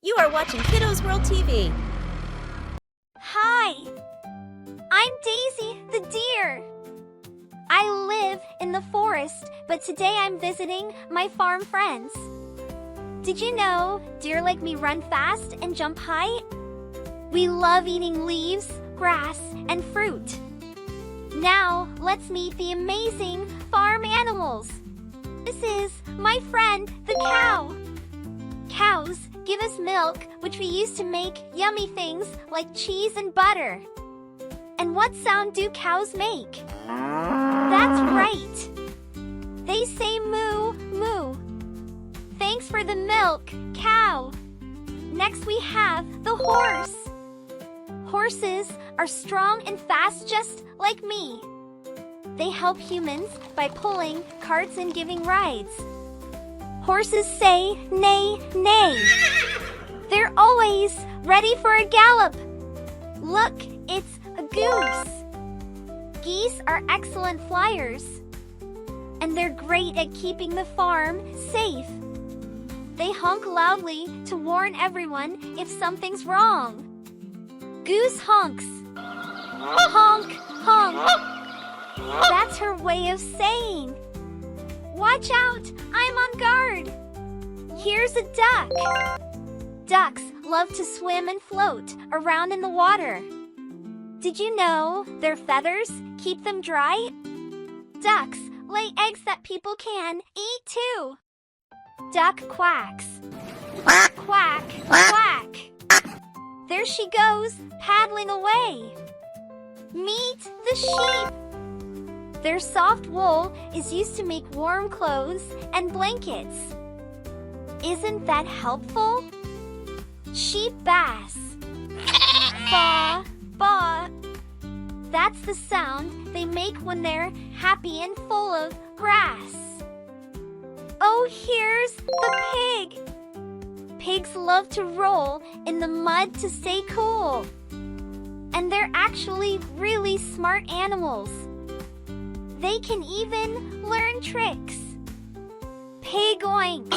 You are watching Kiddoz World TV. Hi, I'm Daisy the deer. I live in the forest, but today I'm visiting my farm friends. Did you know deer like me run fast and jump high? We love eating leaves, grass, and fruit. Now, let's meet the amazing farm animals. This is my friend, the cow. Cows give us milk, which we use to make yummy things like cheese and butter. And what sound do cows make? That's right. They say moo, moo. Thanks for the milk, cow. Next we have the horse. Horses are strong and fast just like me. They help humans by pulling carts and giving rides. Horses say neigh, neigh. They're always ready for a gallop. Look, it's a goose. Geese are excellent flyers, and they're great at keeping the farm safe. They honk loudly to warn everyone if something's wrong. Goose honks. Honk, honk. That's her way of saying, "Watch out, I'm on guard." Here's a duck. Ducks love to swim and float around in the water. Did you know their feathers keep them dry? Ducks lay eggs that people can eat too. Duck quacks. Quack, quack. There she goes, paddling away. Meet the sheep. Their soft wool is used to make warm clothes and blankets. Isn't that helpful? Sheep bass. Baa, baa. That's the sound they make when they're happy and full of grass. Oh, here's the pig. Pigs love to roll in the mud to stay cool. And they're actually really smart animals. They can even learn tricks. Pig oink.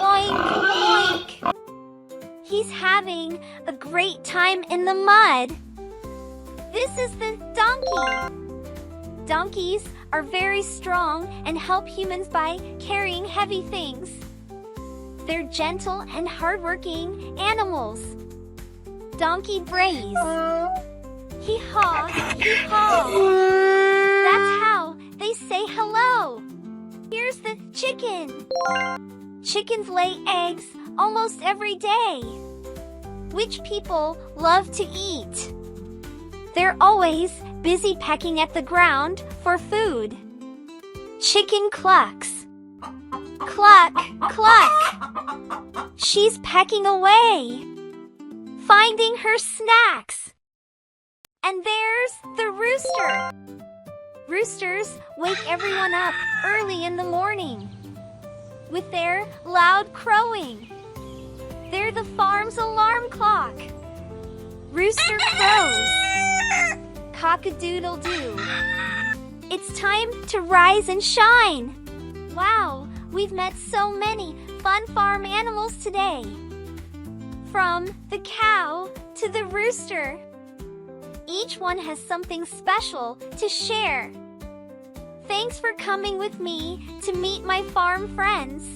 Oink, oink. He's having a great time in the mud. This is the donkey. Donkeys are very strong and help humans by carrying heavy things. They're gentle and hardworking animals. Donkey brays. Hee-haw, hee-haw. That's how they say hello. Here's the chicken. Chickens lay eggs almost every day, which people love to eat. They're always busy pecking at the ground for food. Chicken clucks. Cluck, cluck. She's pecking away, finding her snacks. And there's the rooster. Roosters wake everyone up early in the morning with their loud crowing. They're the farm's alarm clock. Rooster crows. Cock-a-doodle-doo. It's time to rise and shine. Wow, we've met so many fun farm animals today. From the cow to the rooster. Each one has something special to share. Thanks for coming with me to meet my farm friends.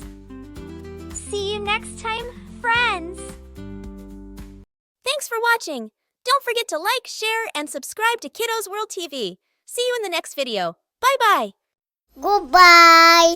See you next time, friends. Thanks for watching. Don't forget to like, share, and subscribe to Kiddoz World TV. See you in the next video. Bye-bye. Goodbye.